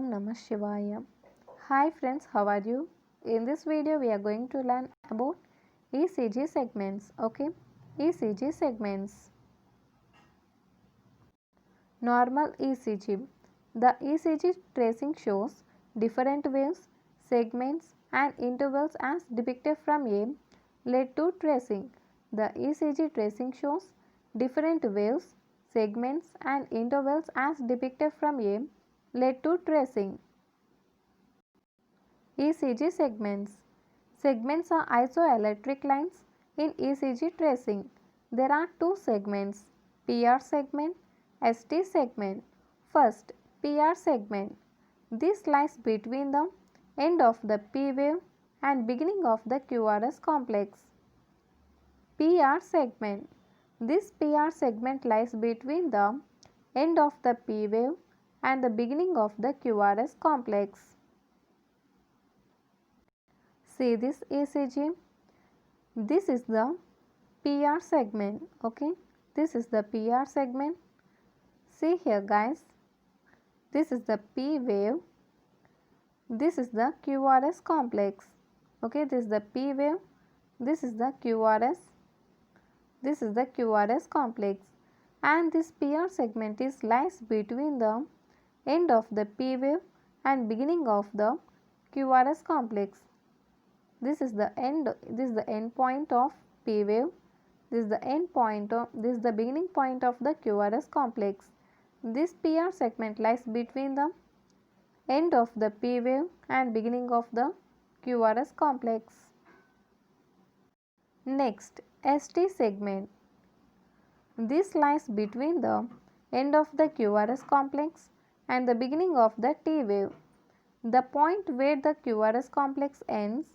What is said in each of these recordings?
Om Namah Shivaya. Hi friends, how are you? In this video we are going to learn about ECG segments. Okay, ECG segments. Normal ECG. The ECG tracing shows different waves, segments and intervals as depicted from A led to tracing. The ECG tracing shows different waves, segments and intervals as depicted from A led to tracing. ECG segments. Segments are isoelectric lines in ECG tracing. There are two segments, PR segment, ST segment. First, PR segment. This lies between the end of the P wave and beginning of the QRS complex. PR segment. This PR segment lies between the end of the P wave and the beginning of the QRS complex. See this ECG. This is the PR segment. Okay, this is the PR segment. See here guys, this is the P wave, this is the QRS complex. Okay, this is the P wave, this is the QRS, this is the QRS complex, and this PR segment lies between the end of the P wave and beginning of the QRS complex. This is the end point of P wave, this is the beginning point of the QRS complex. This PR segment lies between the end of the P wave and beginning of the QRS complex. Next, ST segment. This lies between the end of the QRS complex and the beginning of the T wave. The point where the QRS complex ends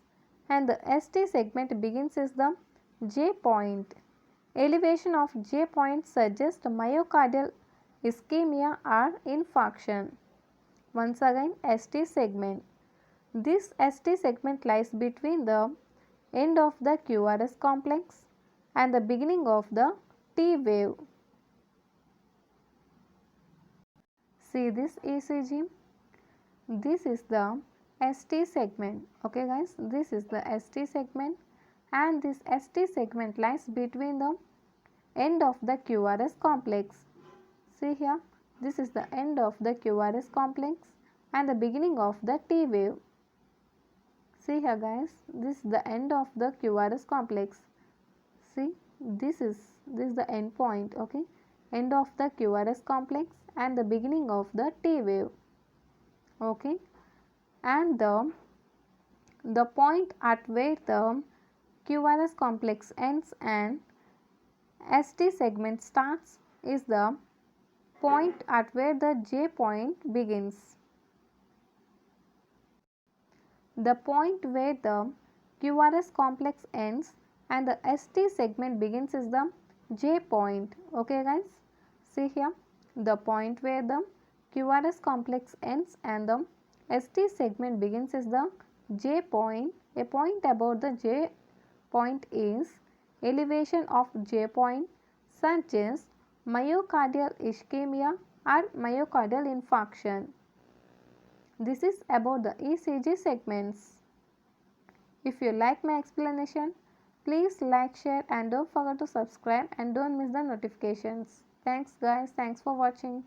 and the ST segment begins is the J point. Elevation of J point suggests myocardial ischemia or infarction. Once again, ST segment. This ST segment lies between the end of the QRS complex and the beginning of the T wave. See this ECG. This is the ST segment. Okay guys, this is the ST segment, and this ST segment lies between the end of the QRS complex. See here, this is the end of the QRS complex and the beginning of the T wave. See here guys, this is the end of the QRS complex. See, this is the end point. Okay, end of the QRS complex and the beginning of the T wave. Okay, and the point at where the QRS complex ends and ST segment starts is the point at where the J point begins. The point where the QRS complex ends and the ST segment begins is the J point. Okay guys, see here, the point where the QRS complex ends and the ST segment begins is the J point. A point about the J point is elevation of J point suggests myocardial ischemia or myocardial infarction. This is about the ECG segments. If you like my explanation, please like, share and don't forget to subscribe and don't miss the notifications. Thanks guys, thanks for watching.